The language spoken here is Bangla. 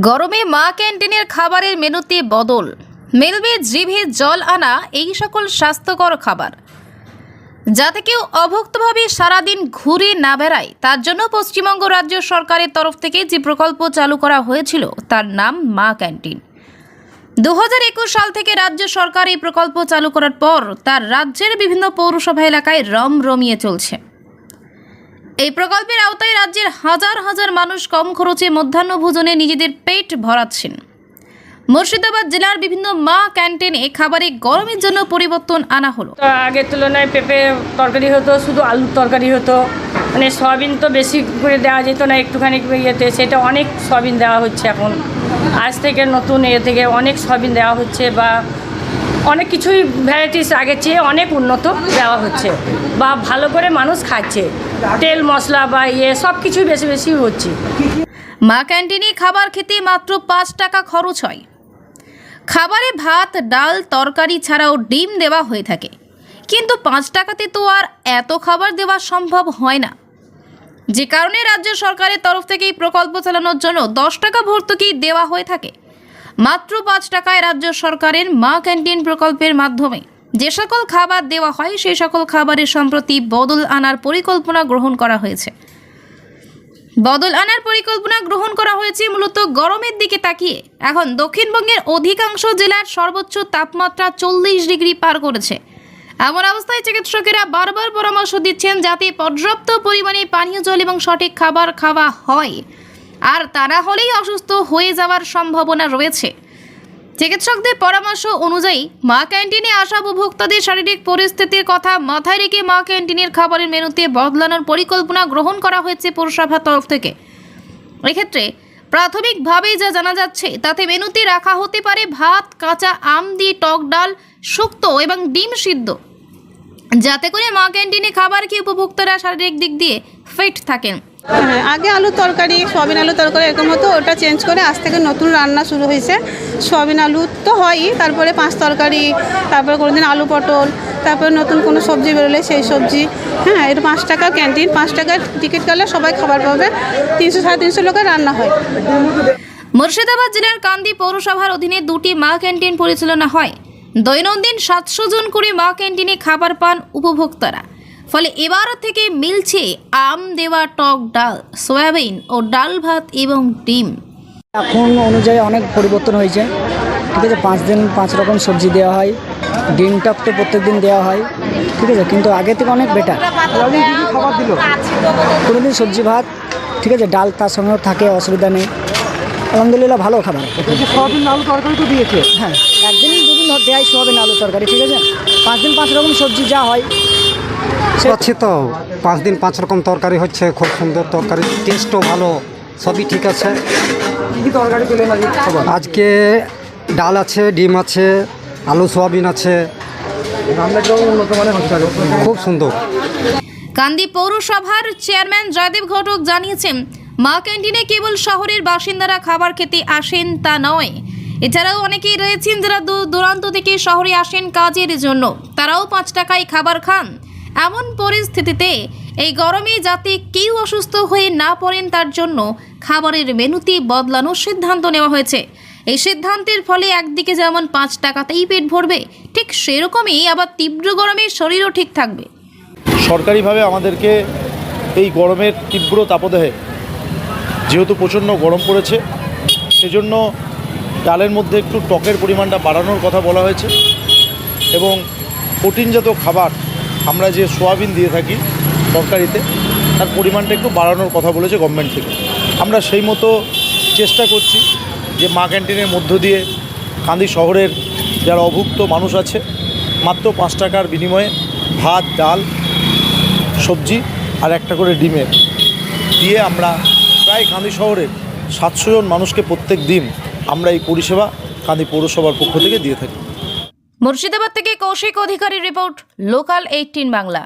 গরমে মা ক্যান্টিনের খাবারের মেনুতে বদল মিলবে জিভে জল আনা এই সকল স্বাস্থ্যকর খাবার যাতে কেউ অভুক্তভাবে সারাদিন ঘুরে না বেড়ায়। তার জন্য পশ্চিমবঙ্গ রাজ্য সরকারের তরফ থেকে যে প্রকল্প চালু করা হয়েছিল তার নাম মা ক্যান্টিন। 2021 সাল থেকে রাজ্য সরকার এই প্রকল্প চালু করার পর তার রাজ্যের বিভিন্ন পৌরসভা এলাকায় রমরমিয়ে চলছে। এই প্রকল্পের আওতায় রাজ্যের হাজার হাজার মানুষ কম খরচে মধ্যাহ্ন ভোজনে নিজেদের পেট ভরাচ্ছেন। মুর্শিদাবাদ জেলার বিভিন্ন মা ক্যান্টিনে খাবারে গরমের জন্য পরিবর্তন আনা হলো। আগের তুলনায় পেঁপে তরকারি হতো, শুধু আলুর তরকারি হতো, মানে সয়াবিন তো বেশি করে দেওয়া যেত না, একটুখানি ইয়েতে, সেটা অনেক সয়াবিন দেওয়া হচ্ছে এখন। আজ থেকে নতুন থেকে অনেক সয়াবিন দেওয়া হচ্ছে, বা অনেক কিছুই ভ্যারাইটিস আগের চেয়ে অনেক উন্নত দেওয়া হচ্ছে, বা ভালো করে মানুষ খাচ্ছে। তেল মশলা বা সব কিছুই বেশি বেশি হচ্ছে। মা ক্যান্টিনে খাবার খেতে মাত্র 5 টাকা খরচ হয়। খাবারে ভাত, ডাল, তরকারি ছাড়াও ডিম দেওয়া হয়ে থাকে, কিন্তু 5 টাকাতে তো আর এত খাবার দেওয়া সম্ভব হয় না। যে কারণে রাজ্য সরকারের তরফ থেকে এই প্রকল্প চালানোর জন্য 10 টাকা ভর্তুকি দেওয়া হয়ে থাকে। মাত্র 5 টাকায় রাজ্য সরকারের মা ক্যান্টিন প্রকল্পের মাধ্যমে যে সকল খাবার দেওয়া হয় সেই সকল খাবারের সম্প্রতি বদল আনার পরিকল্পনা গ্রহণ করা হয়েছে। মূলত গরমের দিকে তাকিয়ে। এখন দক্ষিণবঙ্গের অধিকাংশ জেলার সর্বোচ্চ তাপমাত্রা 40 ডিগ্রি পার করেছে। এমন অবস্থায় চিকিৎসকেরা বারবার পরামর্শ দিচ্ছেন যাতে পর্যাপ্ত পরিমাণে পানীয় জল এবং সঠিক খাবার খাওয়া হয়, আর তা না হলেই অসুস্থ হয়ে যাওয়ার সম্ভাবনা রয়েছে। চিকিৎসকদের পরামর্শ অনুযায়ী মা ক্যান্টিনে আসা উপভোক্তাদের শারীরিক পরিস্থিতির কথা মাথায় রেখে মা ক্যান্টিনের খাবারের মেনুতে বদলানোর পরিকল্পনা গ্রহণ করা হয়েছে পৌরসভার তরফ থেকে। এক্ষেত্রে প্রাথমিকভাবে যা জানা যাচ্ছে তাতে মেনুতে রাখা হতে পারে ভাত, কাঁচা আম দিয়ে টক ডাল, শুক্তো এবং ডিম সিদ্ধ, যাতে করে মা ক্যান্টিনে খাবার খেয়ে উপভোক্তারা শারীরিক দিক দিয়ে ফিট থাকেন। আগে আলু তরকারি, সয়াবিন আলু তরকারি এরকম হতো, ওটা চেঞ্জ করে আজ থেকে নতুন রান্না শুরু হয়েছে। সয়াবিন আলু তো হয়ই, তারপরে 5 তরকারি, তারপরে কোনোদিন আলু পটল, তারপরে নতুন কোনো সবজি বেরোলে সেই সবজি। এটা 5 টাকা ক্যান্টিন, 5 টাকার টিকিট কাটলে সবাই খাবার পাবে। 300-350 লোকের রান্না হয়। মুর্শিদাবাদ জেলার কান্দি পৌরসভার অধীনে 2টি মা ক্যান্টিন পরিচালনা হয়। দৈনন্দিন 700 জন করে মা ক্যান্টিনে খাবার পান উপভোক্তারা। ফলে এবার থেকে মিলছে আম দেওয়া টক ডাল, সয়াবিন ও ডাল ভাত এবং ডিম। এখন অনুযায়ী অনেক পরিবর্তন হয়েছে, ঠিক আছে। 5 দিন 5 রকম সবজি দেওয়া হয়, ডিমটা তো প্রত্যেক দিন দেওয়া হয়, ঠিক আছে, কিন্তু আগে থেকে অনেক বেটার। খাবার দিল কোনো দিন সবজি ভাত, ঠিক আছে, ডাল তার সঙ্গেও থাকে, অসুবিধা নেই, আলহামদুলিল্লাহ ভালো খাবার। সয়াবিন আলু তরকারি তো দিয়েছে, হ্যাঁ, একদিন 2 দিন দেয় সয়াবিন আলু তরকারি, ঠিক আছে। 5 দিন 5 রকম সবজি যা হয় পাচ্ছি তো। 5 দিন 5 রকম তরকারি হচ্ছে, খুব সুন্দর তরকারি, টেস্টও ভালো, সবই ঠিক আছে। কী তরকারি পেলেন আজকে? ডাল আছে, ডিম আছে, আলু সয়াবিন আছে, উন্নত মানের হচ্ছে, খুব সুন্দর। কান্দি পৌরসভার চেয়ারম্যান জয়দেব ঘটক জানিয়েছেন, মা ক্যান্টিনে কেবল শহরের বাসিন্দারা খাবার খেতে আসেন তা নয়, এছাড়াও অনেকেই রয়েছেন যারা দূর দূরান্ত থেকে শহরে আসেন কাজের জন্য, তারাও 5 টাকায় খাবার খান। এমন পরিস্থিতিতে এই গরমে যাতে কেউ অসুস্থ হয়ে না পড়েন তার জন্য খাবারের মেনুতে বদলানোর সিদ্ধান্ত নেওয়া হয়েছে। এই সিদ্ধান্তের ফলে একদিকে যেমন 5 টাকাতেই পেট ভরবে, ঠিক সেরকমই আবার তীব্র গরমে শরীরও ঠিক থাকবে। সরকারিভাবে আমাদেরকে এই গরমের তীব্র তাপদাহে, যেহেতু প্রচণ্ড গরম পড়েছে, সেজন্য ডালের মধ্যে একটু টকের পরিমাণটা বাড়ানোর কথা বলা হয়েছে, এবং প্রোটিনজাত খাবার আমরা যে সোয়াবিন দিয়ে থাকি তরকারিতে, তার পরিমাণটা একটু বাড়ানোর কথা বলেছে গভর্নমেন্ট থেকে। আমরা সেই মতো চেষ্টা করছি যে মা ক্যান্টিনের মধ্য দিয়ে কান্দি শহরের যারা অভুক্ত মানুষ আছে, মাত্র 5 টাকার বিনিময়ে ভাত, ডাল, সবজি আর একটা করে ডিমের দিয়ে আমরা প্রায় কান্দি শহরের 700 জন মানুষকে প্রত্যেক দিন আমরা এই পরিষেবা কান্দি পৌরসভার পক্ষ থেকে দিয়ে থাকি। মুর্শিদাবাদ থেকে কৌশিক অধিকারীর রিপোর্ট, লোকাল 18 বাংলা।